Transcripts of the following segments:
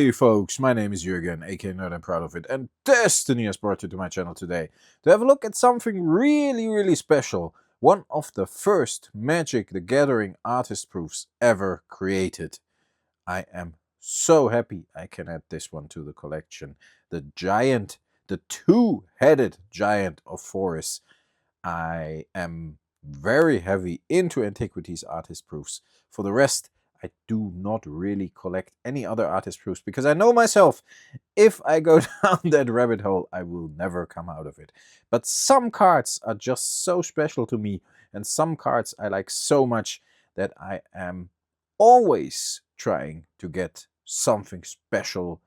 Hey folks, my name is Jürgen, aka Nerd and Proud of It, and Destiny has brought you to my channel today to have a look at something really special. One of the first Magic the Gathering artist proofs ever created. I am so happy I can add this one to the collection. The giant, the two-headed giant of Foriys. I am very heavy into Antiquities artist proofs. For the rest, I do not really collect any other artist proofs because I know myself, if I go down that rabbit hole, I will never come out of it. But some cards are just so special to me, and some cards I like so much that I am always trying to get something special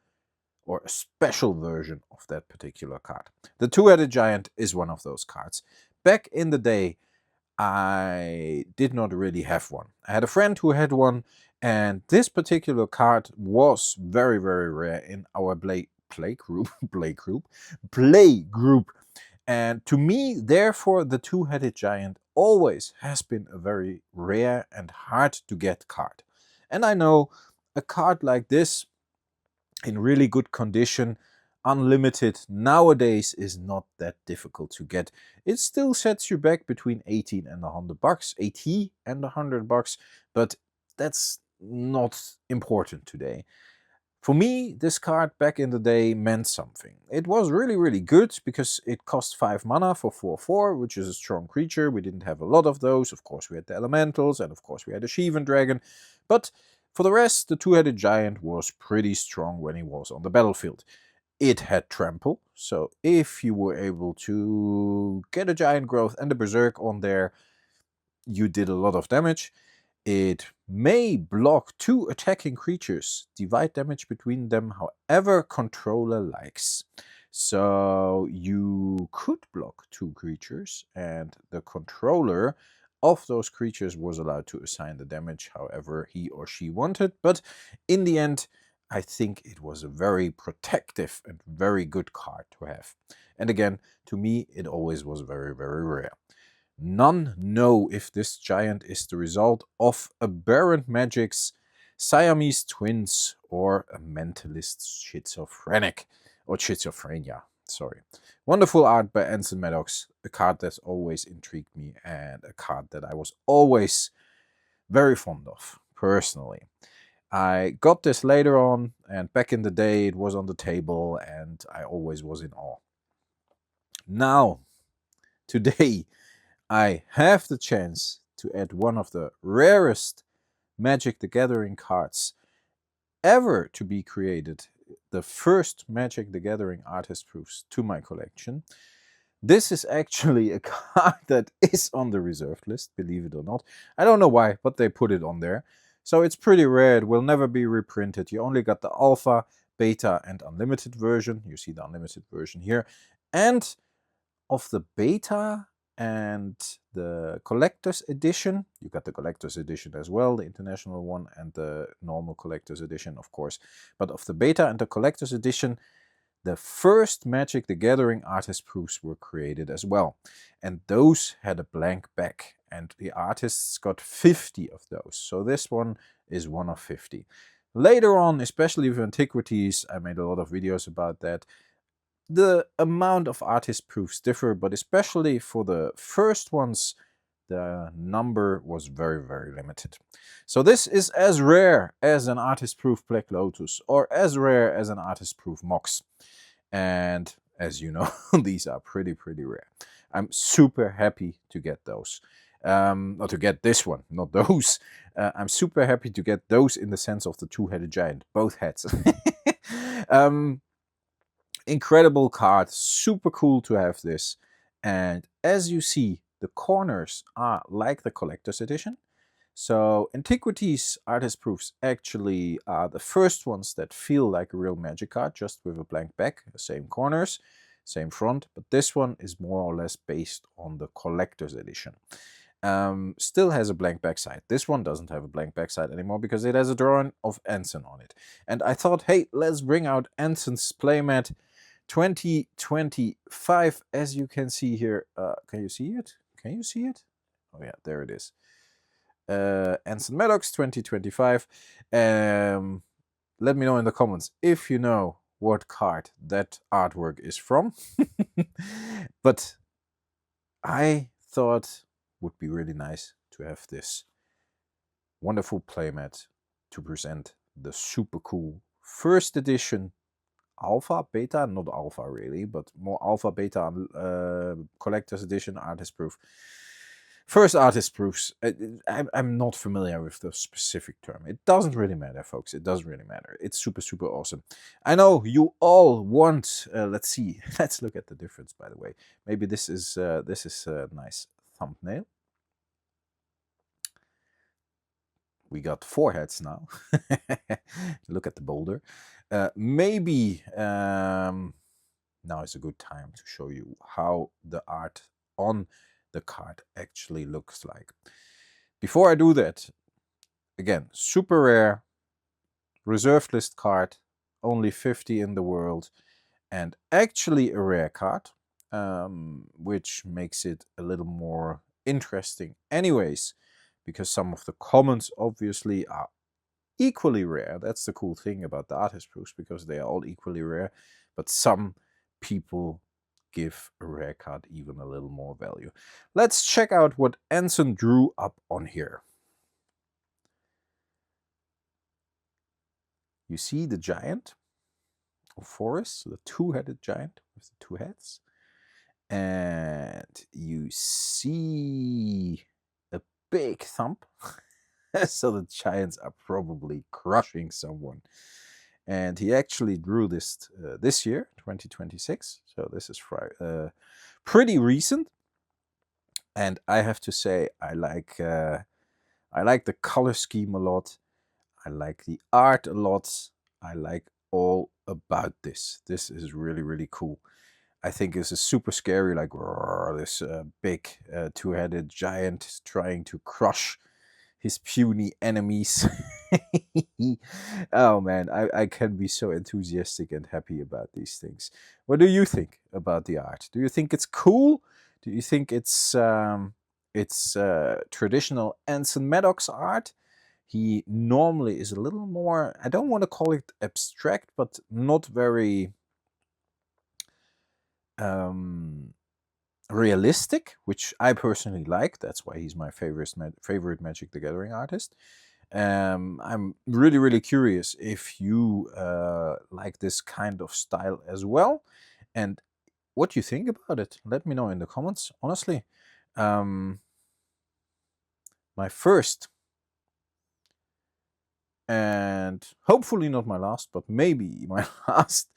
or a special version of that particular card. The two-headed giant is one of those cards. Back in the day, I did not really have one. I had a friend who had one, and this particular card was very rare in our play group. And to me, therefore, the two-headed giant always has been a very rare and hard to get card. And I know a card like this, in really good condition, unlimited, nowadays is not that difficult to get. It still sets you back between 18 and $100, 80 and $100, but that's not important today. For me, this card back in the day meant something. It was really good because it cost 5 mana for 4/4, which is a strong creature. We didn't have a lot of those. Of course, we had the elementals, and of course, we had a Sheevan dragon. But for the rest, the two-headed giant was pretty strong when he was on the battlefield. It had trample, so if you were able to get a giant growth and a berserk on there, you did a lot of damage. It may block 2 attacking creatures, divide damage between them however controller likes. So you could block 2 creatures, and the controller of those creatures was allowed to assign the damage however he or she wanted. But in the end, I think it was a very protective and very good card to have. And again, to me, it always was very rare. None know if this giant is the result of aberrant magic's Siamese twins or a mentalist schizophrenia. Sorry. Wonderful art by Anson Maddocks, a card that's always intrigued me and a card that I was always very fond of, personally. I got this later on, and back in the day it was on the table and I always was in awe. Now, today, I have the chance to add one of the rarest Magic the Gathering cards ever to be created, the first Magic the Gathering artist proofs to my collection. This is actually a card that is on the reserved list, believe it or not. I don't know why, but they put it on there. So it's pretty rare, it will never be reprinted. You only got the alpha, beta, and unlimited version. You see the unlimited version here. And of the beta and the collector's edition, you got the collector's edition as well, the international one, and the normal collector's edition, of course. But of the beta and the collector's edition, the first Magic the Gathering artist proofs were created as well. And those had a blank back, and the artists got 50 of those. So this one is one of 50. Later on, especially with Antiquities, I made a lot of videos about that. The amount of artist proofs differ, but especially for the first ones, the number was very limited. So this is as rare as an artist proof Black Lotus, or as rare as an artist proof Mox. And as you know, these are pretty rare. I'm super happy to get those. Or to get this one, not those. I'm super happy to get those in the sense of the two-headed giant, both heads. Incredible card, super cool to have this. And as you see, the corners are like the collector's edition. So Antiquities artist proofs actually are the first ones that feel like a real Magic card, just with a blank back, same corners, same front. But this one is more or less based on the collector's edition. Still has a blank backside. This one doesn't have a blank backside anymore because it has a drawing of Anson on it. And I thought, hey, let's bring out Anson's playmat 2025, as you can see here. Can you see it? Can you see it? Oh yeah, there it is. Anson Maddocks 2025. let me know in the comments if you know what card that artwork is from. But I thought would be really nice to have this wonderful playmat to present the super cool first edition alpha, beta, not alpha really, but more alpha, beta collector's edition artist proof. First artist proofs. I'm not familiar with the specific term. It doesn't really matter, folks. It doesn't really matter. It's super, super awesome. I know you all want. Let's see. Let's look at the difference. By the way, maybe this is a nice thumbnail. We got 4 heads now. Look at the boulder. Maybe now is a good time to show you how the art on the card actually looks like. Before I do that, again, super rare, reserved list card, only 50 in the world, and actually a rare card, which makes it a little more interesting anyways, because some of the comments obviously are equally rare. That's the cool thing about the artist proofs, because they are all equally rare, but some people give a rare card even a little more value. Let's check out what Anson drew up on here. You see the giant of Foriys, the two-headed giant with the 2 heads. And you see a big thump. So the giants are probably crushing someone. And he actually drew this this year, 2026. So this is pretty recent. And I have to say, I like the color scheme a lot. I like the art a lot. I like all about this. This is really, really cool. I think this is super scary, like this big 2-headed giant trying to crush his puny enemies. Oh man, I can be so enthusiastic and happy about these things. What do you think about the art? Do you think it's cool? Do you think it's traditional Anson Maddocks art? He normally is a little more, I don't want to call it abstract, but not very realistic, which I personally like. That's why he's my favorite Magic the Gathering artist. I'm really, really curious if you like this kind of style as well, and what you think about it. Let me know in the comments. Honestly, my first, and hopefully not my last, but maybe my last,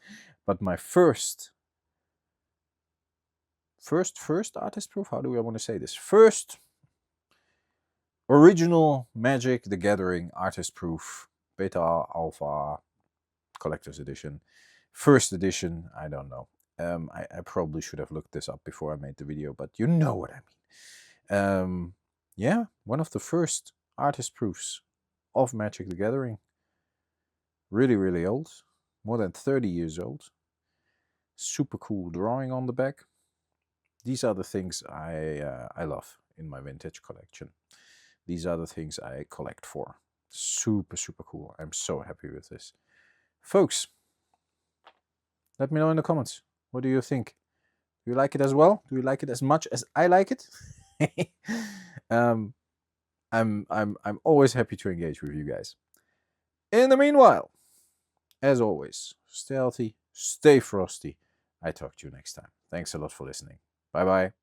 but my first artist proof. How do I want to say this? First original Magic the Gathering artist proof, beta, alpha, collector's edition, first edition. I don't know. I probably should have looked this up before I made the video, but you know what I mean. Yeah, one of the first artist proofs of Magic the Gathering. Really, really old, more than 30 years old. Super cool drawing on the back. These are the things I love in my vintage collection. These are the things I collect for. Super, super cool. I'm so happy with this. Folks, let me know in the comments. What do you think? Do you like it as well? Do you like it as much as I like it? I'm always happy to engage with you guys. In the meanwhile, as always, stay healthy, stay frosty. I talk to you next time. Thanks a lot for listening. Bye-bye.